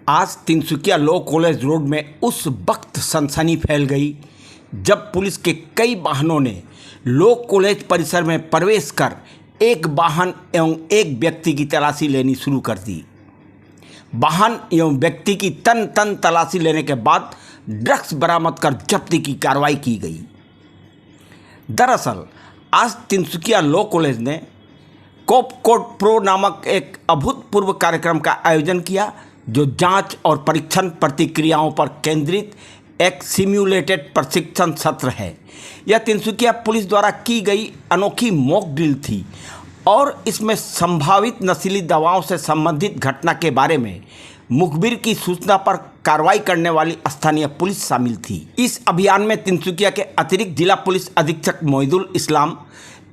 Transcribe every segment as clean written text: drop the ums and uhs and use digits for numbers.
आज Tinsukia law college road में उस वक्त सनसनी फैल गई जब पुलिस के कई वाहनों ने लॉ कॉलेज परिसर में प्रवेश कर एक वाहन एवं एक व्यक्ति की तलाशी लेनी शुरू कर दी। वाहन एवं व्यक्ति की तन तलाशी लेने के बाद ड्रग्स बरामद कर जब्ती की कार्रवाई की गई। दरअसल आज तिनसुकिया लॉ कॉलेज ने कॉप कोड प्रो नामक एक अभूतपूर्व कार्यक्रम का आयोजन किया, जो जांच और परीक्षण प्रतिक्रियाओं पर केंद्रित एक सिम्युलेटेड प्रशिक्षण सत्र है। यह तिनसुकिया पुलिस द्वारा की गई अनोखी मॉक ड्रिल थी और इसमें संभावित नशीली दवाओं से संबंधित घटना के बारे में मुखबिर की सूचना पर कार्रवाई करने वाली स्थानीय पुलिस शामिल थी। इस अभियान में तिनसुकिया के अतिरिक्त जिला पुलिस अधीक्षक मोहिदुल इस्लाम,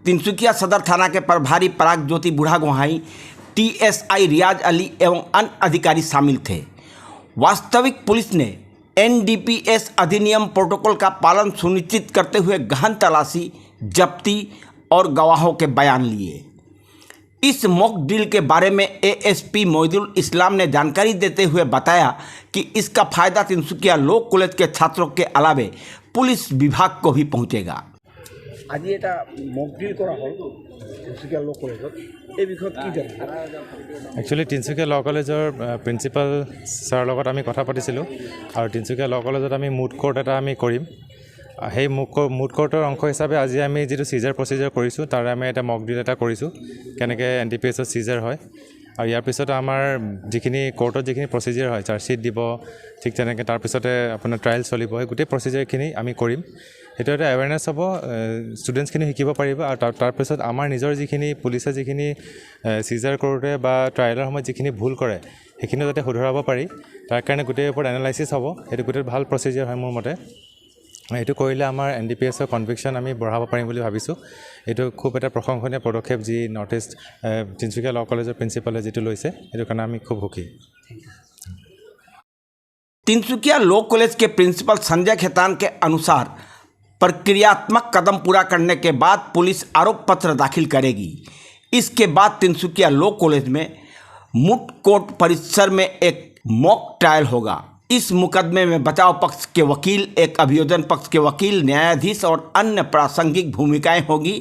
तिनसुकिया सदर थाना के प्रभारी पराग ज्योति बूढ़ा गोहाई, टीएसआई रियाज अली एवं अन्य अधिकारी शामिल थे। वास्तविक पुलिस ने एनडीपीएस अधिनियम प्रोटोकॉल का पालन सुनिश्चित करते हुए गहन तलाशी, जब्ती और गवाहों के बयान लिए। इस मॉक ड्रिल के बारे में एएसपी मोहिदुल इस्लाम ने जानकारी देते हुए बताया कि इसका फायदा तिनसुकिया लॉ कॉलेज के छात्रों के अलावे पुलिस विभाग को भी पहुंचेगा। आज এটা মক ড্রিল করা হয় তিনসুকিয়া ল কলেজত, এই বিষয়ত কি জানেন? একচুৱেলি তিনসুকিয়া ল কলেজৰ প্ৰিন্সিপাল ছাৰৰ লগত আমি কথা পাতিছিলোঁ আৰু তিনসুকিয়া ল কলেজত আমি মুড কোৰ্ট এটা আমি কৰিম। সেই মুড কোৰ্টৰ অংশ হিচাপে আজি আমি যিটো চিজাৰ প্ৰচিজাৰ কৰিছোঁ তাৰে আমি এটা মক ড্ৰিল এটা কৰিছোঁ, কেনেকৈ এনডিপিএছত চিজাৰ হয়। আৰু ইয়াৰ পিছতে আমাৰ যিখিনি কোৰ্টত যিখিনি প্ৰচিজাৰ হয়, চাৰ্জশ্বিট দিব, ঠিক তেনেকৈ তাৰপিছতে আপোনাৰ ট্ৰায়েল চলিব, সেই গোটেই প্ৰচিজাৰখিনি আমি কৰিম। সেইটো এটা এৱেৰনেছ হ'ব, ষ্টুডেণ্টছখিনি শিকিব পাৰিব। আৰু তাৰপিছত আমাৰ নিজৰ যিখিনি পুলিচে যিখিনি চিজাৰ কৰোঁতে বা ট্ৰায়েলৰ সময়ত যিখিনি ভুল কৰে সেইখিনি যাতে শুধৰাব পাৰি, তাৰ কাৰণে গোটেই ওপৰত এনালাইচিছ হ'ব। সেইটো গোটেই ভাল প্ৰচিজাৰ হয় মোৰ মতে। এইটো কৰিলে আমাৰ এনডিপিএছৰ কনভিকশ্যন আমি বঢ়াব পাৰিম বুলি ভাবিছোঁ। এইটো খুব এটা প্ৰশংসনীয় পদক্ষেপ যি নৰ্থ ইষ্ট তিনসুকিয়া ল কলেজৰ প্ৰিন্সিপালে যিটো লৈছে, সেইটো কাৰণে আমি খুব সুখী। तिनसुकिया लॉ कॉलेज के प्रिंसिपल संजय खेतान के अनुसार प्रक्रियात्मक कदम पूरा करने के बाद पुलिस आरोप पत्र दाखिल करेगी। इसके बाद तिनसुकिया लॉ कॉलेज में मूड कोर्ट परिसर में एक मॉक ट्रायल होगा। इस मुकदमे में बचाव पक्ष के वकील, एक अभियोजन पक्ष के वकील, न्यायाधीश और अन्य प्रासंगिक भूमिकाएं होगी,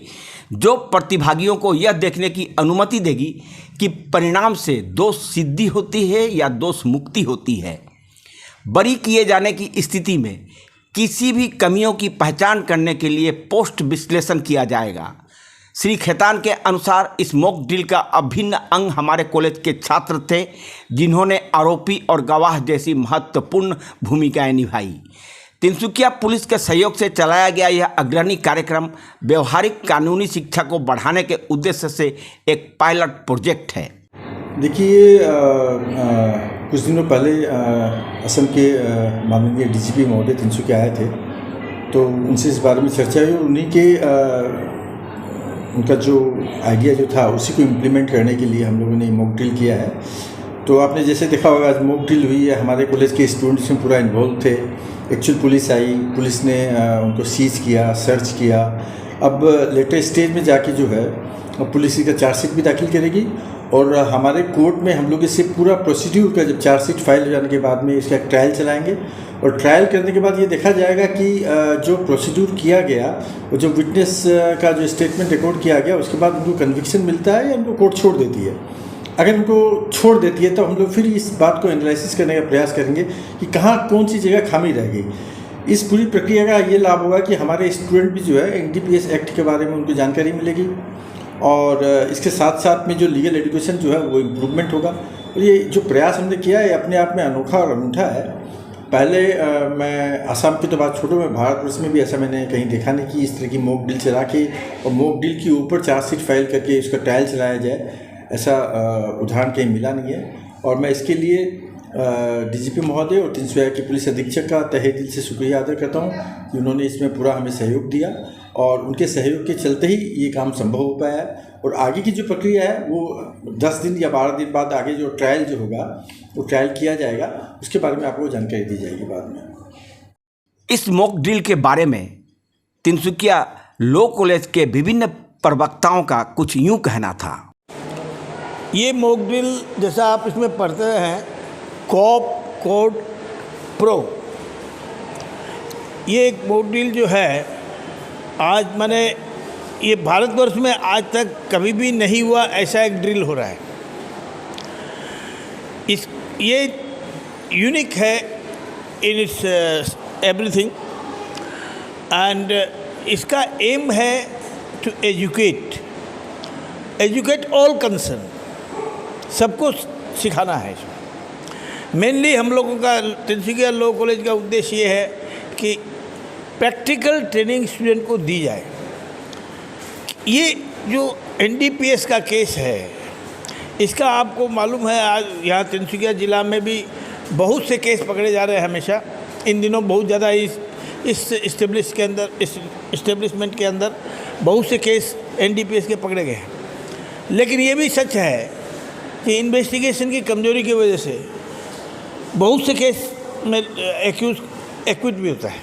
जो प्रतिभागियों को यह देखने की अनुमति देगी कि परिणाम से दोष सिद्धि होती है या दोष मुक्ति होती है। बरी किए जाने की स्थिति में किसी भी कमियों की पहचान करने के लिए पोस्ट विश्लेषण किया जाएगा। श्री खेतान के अनुसार इस मॉक ड्रिल का अभिन्न अंग हमारे कॉलेज के छात्र थे, जिन्होंने आरोपी और गवाह जैसी महत्वपूर्ण भूमिकाएं निभाई। तिनसुकिया पुलिस के सहयोग से चलाया गया यह अग्रणी कार्यक्रम व्यवहारिक कानूनी शिक्षा को बढ़ाने के उद्देश्य से एक पायलट प्रोजेक्ट है। देखिए, कुछ दिनों पहले असम के माननीय डीजीपी महोदय तिनसुकिया आए थे, तो उनसे इस बारे में चर्चा हुई। उन्हीं के उनका जो आइडिया जो था उसी को इम्प्लीमेंट करने के लिए हम लोगों ने मॉक ड्रिल किया है। तो आपने जैसे देखा होगा, आज मॉक ड्रिल हुई है, हमारे कॉलेज के स्टूडेंट्स में पूरा इन्वॉल्व थे। एक्चुअल पुलिस आई, पुलिस ने उनको सीज किया, सर्च किया। अब लेटेस्ट स्टेज में जाके जो है पुलिस इसका चार्जशीट भी दाखिल करेगी और हमारे कोर्ट में हम लोग इससे पूरा प्रोसीड्यूर का, जब चार्जशीट फाइल हो जाने के बाद में इसका ट्रायल चलाएंगे और ट्रायल करने के बाद ये देखा जाएगा कि जो प्रोसीड्यूर किया गया, वो जो विटनेस का जो स्टेटमेंट रिकॉर्ड किया गया, उसके बाद उनको कन्विक्शन मिलता है या उनको कोर्ट छोड़ देती है। अगर उनको छोड़ देती है तो हम लोग फिर इस बात को एनालिसिस करने का प्रयास करेंगे कि कहाँ कौन सी जगह खामी रह गई। इस पूरी प्रक्रिया का ये लाभ होगा कि हमारे स्टूडेंट भी जो है एनडीपीएस एक्ट के बारे में उनको जानकारी मिलेगी और इसके साथ साथ में जो लीगल एजुकेशन जो है वो इम्प्रूवमेंट होगा। और ये जो प्रयास हमने किया है अपने आप में अनोखा और अनूठा है। पहले मैं आसाम की तो बात छोड़ो, मैं भारतवर्ष में भी ऐसा मैंने कहीं देखा नहीं कि इस तरह की मॉक ड्रिल चला के और मॉक ड्रिल के ऊपर चार्जशीट फाइल करके उसका ट्रायल चलाया जाए, ऐसा उदाहरण कहीं मिला नहीं है। और मैं इसके लिए डीजीपी महोदय और तिनसुकिया के पुलिस अधीक्षक का तहे दिल से शुक्रिया अदा करता हूँ कि उन्होंने इसमें पूरा हमें सहयोग दिया और उनके सहयोग के चलते ही ये काम संभव हो पाया है। और आगे की जो प्रक्रिया है वो 10 दिन या 12 दिन बाद आगे जो ट्रायल जो होगा वो ट्रायल किया जाएगा, उसके बारे में आपको जानकारी दी जाएगी बाद में। इस मॉक ड्रिल के बारे में तिनसुकिया लॉ कॉलेज के विभिन्न प्रवक्ताओं का कुछ यूँ कहना था। ये मॉक ड्रिल जैसा आप इसमें पढ़ते हैं कॉप कोड प्रो, ये एक मॉड्यूल जो है आज मैंने ये भारतवर्ष में आज तक कभी भी नहीं हुआ ऐसा एक ड्रिल हो रहा है। ये यूनिक है इन इट्स एवरीथिंग एंड इसका एम है टू एजुकेट ऑल कंसर्न, सबको सिखाना है। मेनली हम लोगों का तिनसुकिया लॉ कॉलेज का उद्देश्य ये है कि प्रैक्टिकल ट्रेनिंग स्टूडेंट को दी जाए। ये जो NDPS का केस है, इसका आपको मालूम है आज यहाँ तिनसुकिया ज़िला में भी बहुत से केस पकड़े जा रहे हैं। हमेशा इन दिनों बहुत ज़्यादा इस इस्टेब्लिशमेंट के अंदर बहुत से केस NDPS के पकड़े गए हैं। लेकिन ये भी सच है कि इन्वेस्टिगेशन की कमजोरी की वजह से बहुत से केस में एक्विट भी होता है।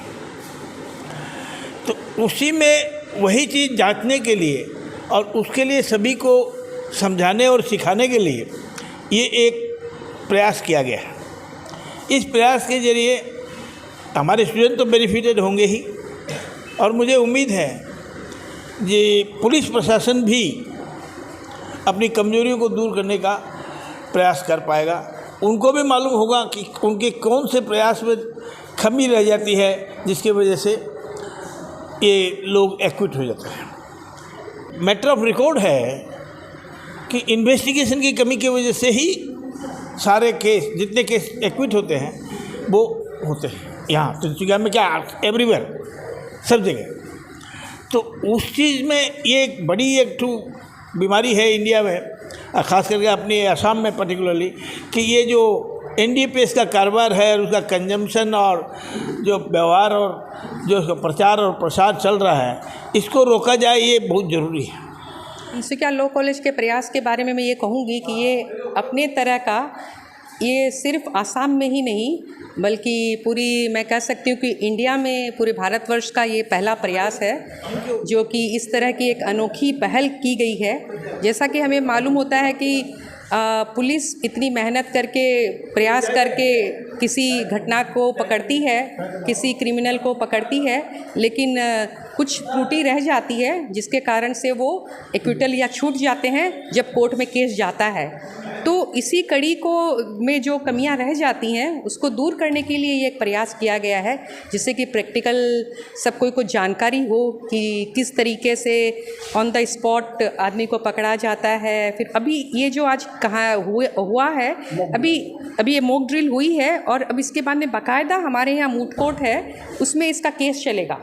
तो उसी में वही चीज़ जांचने के लिए और उसके लिए सभी को समझाने और सिखाने के लिए ये एक प्रयास किया गया है। इस प्रयास के ज़रिए हमारे स्टूडेंट तो बेनिफिटेड होंगे ही, और मुझे उम्मीद है कि पुलिस प्रशासन भी अपनी कमजोरियों को दूर करने का प्रयास कर पाएगा। उनको भी मालूम होगा कि उनके कौन से प्रयास में कमी रह जाती है जिसकी वजह से ये लोग एक्विट हो जाते हैं। मैटर ऑफ रिकॉर्ड है कि इन्वेस्टिगेशन की कमी की वजह से ही सारे केस, जितने केस एक्विट होते हैं वो होते हैं यहाँ तिनसुकिया में, क्या एवरीवेयर, सब जगह। तो उस चीज़ में ये एक बड़ी एक बीमारी है इंडिया में, ख़ास करके अपनी असम में पर्टिकुलरली, कि ये जो NDPS का कारोबार है और उसका कंजम्पशन और जो व्यवहार और जो उसका प्रचार और प्रसार चल रहा है, इसको रोका जाए, ये बहुत ज़रूरी है। तिनसुकिया लॉ कॉलेज के प्रयास के बारे में मैं ये कहूँगी कि ये अपने तरह का, ये सिर्फ आसाम में ही नहीं बल्कि पूरी, मैं कह सकती हूँ कि इंडिया में, पूरे भारतवर्ष का ये पहला प्रयास है जो कि इस तरह की एक अनोखी पहल की गई है। जैसा कि हमें मालूम होता है कि पुलिस इतनी मेहनत करके, प्रयास करके किसी घटना को पकड़ती है, किसी क्रिमिनल को पकड़ती है, लेकिन कुछ त्रुटि रह जाती है जिसके कारण से वो एक्विटल या छूट जाते हैं जब कोर्ट में केस जाता है। तो इसी कड़ी को में जो कमियां रह जाती हैं उसको दूर करने के लिए ये एक प्रयास किया गया है, जिससे कि प्रैक्टिकल सब कोई को जानकारी हो कि किस तरीके से ऑन द स्पॉट आदमी को पकड़ा जाता है। फिर अभी ये जो आज कहाँ हुआ है, अभी ये मॉक ड्रिल हुई है और अब इसके बाद में बाकायदा हमारे यहाँ मूट कोर्ट है, उसमें इसका केस चलेगा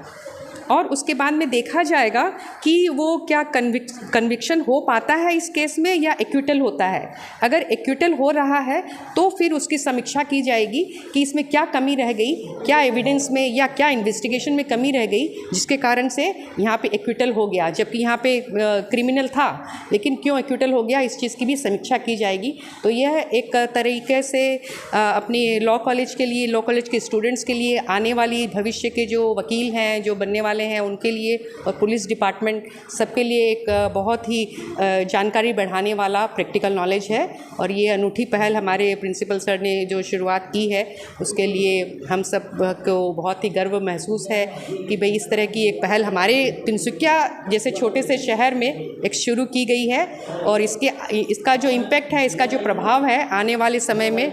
और उसके बाद में देखा जाएगा कि वो क्या कन्विक्शन हो पाता है इस केस में या एक्विटल होता है। अगर एक्विटल हो रहा है तो फिर उसकी समीक्षा की जाएगी कि इसमें क्या कमी रह गई, क्या एविडेंस में या क्या इन्वेस्टिगेशन में कमी रह गई जिसके कारण से यहाँ पे एक्विटल हो गया, जबकि यहाँ पे क्रिमिनल था लेकिन क्यों एक्विटल हो गया, इस चीज़ की भी समीक्षा की जाएगी। तो यह एक तरीके से अपनी लॉ कॉलेज के लिए, लॉ कॉलेज के स्टूडेंट्स के लिए, आने वाली भविष्य के जो वकील हैं, जो बनने वाले हैं, उनके लिए और पुलिस डिपार्टमेंट सबके लिए एक बहुत ही जानकारी बढ़ाने वाला प्रैक्टिकल नॉलेज है। और ये अनूठी पहल हमारे प्रिंसिपल सर ने जो शुरुआत की है उसके लिए हम सब को बहुत ही गर्व महसूस है कि भाई इस तरह की एक पहल हमारे तिनसुकिया जैसे छोटे से शहर में एक शुरू की गई है और इसका जो इम्पैक्ट है, इसका जो प्रभाव है आने वाले समय में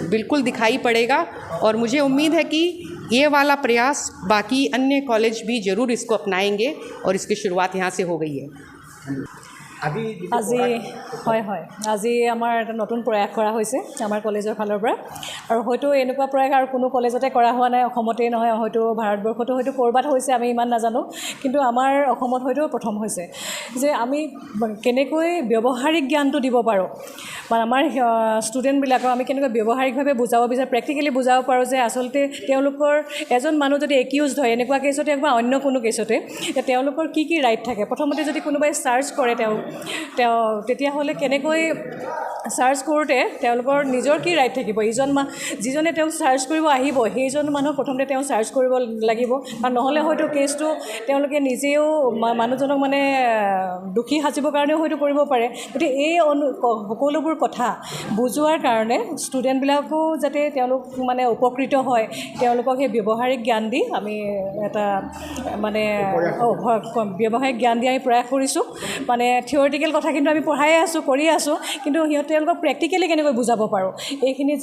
बिल्कुल दिखाई पड़ेगा। और मुझे उम्मीद है कि ये वाला प्रयास बाकी अन्य कॉलेज भी ज़रूर इसको अपनाएंगे और इसकी शुरुआत यहाँ से हो गई है। আজি আমাৰ এটা নতুন প্ৰয়াস কৰা হৈছে আমাৰ কলেজৰ ফালৰ পৰা, আৰু হয়তো এনেকুৱা প্ৰয়াস আৰু কোনো কলেজতে কৰা হোৱা নাই, অসমতেই নহয়, হয়তো ভাৰতবৰ্ষতো হয়তো ক'ৰবাত হৈছে, আমি ইমান নাজানো, কিন্তু আমাৰ অসমত হয়তো প্ৰথম হৈছে যে আমি কেনেকৈ ব্যৱহাৰিক জ্ঞানটো দিব পাৰোঁ, মানে আমাৰ ষ্টুডেণ্টবিলাকক আমি কেনেকৈ ব্যৱহাৰিকভাৱে বুজাব বিচাৰোঁ, প্ৰেক্টিকেলি বুজাব পাৰোঁ যে আচলতে তেওঁলোকৰ এজন মানুহ যদি একিউজড হয় এনেকুৱা কেছতে বা অন্য কোনো কেছতে তেওঁলোকৰ কি কি ৰাইট থাকে, প্ৰথমতে যদি কোনোবাই চাৰ্চ কৰে তেতিয়াহ'লে কেনেকৈ চাৰ্চ কৰোঁতে তেওঁলোকৰ নিজৰ কি ৰাইট থাকিব ইজন যিজনে তেওঁক চাৰ্চ কৰিব আহিব সেইজন মানুহ প্ৰথমতে তেওঁ চাৰ্চ কৰিব লাগিব আৰু নহ'লে হয়তো কেছটো তেওঁলোকে নিজেও মানুহজনক মানে দুখী সাজিবৰ কাৰণেও হয়তো কৰিব পাৰে গতিকে এই সকলোবোৰ কথা বুজোৱাৰ কাৰণে ষ্টুডেণ্টবিলাকো যাতে তেওঁলোক মানে উপকৃত হয় তেওঁলোকক সেই ব্যৱহাৰিক জ্ঞান দি আমি এটা মানে ব্যৱহাৰিক জ্ঞান দি আমি প্ৰয়াস কৰিছোঁ মানে থিয়ৰিটিকেল কথা কিন্তু আমি পঢ়াই আছোঁ কৰি আছোঁ কিন্তু তেওঁলোকক প্ৰেক্টিকেলি কেনেকৈ বুজাব পাৰোঁ এইখিনি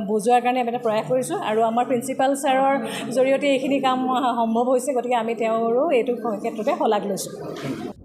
বুজোৱাৰ কাৰণে আমি এটা প্ৰয়াস কৰিছোঁ আৰু আমাৰ প্ৰিন্সিপাল ছাৰৰ জৰিয়তে এইখিনি কাম সম্ভৱ হৈছে গতিকে আমি তেওঁৰো এইটো ক্ষেত্ৰতে শলাগ লৈছোঁ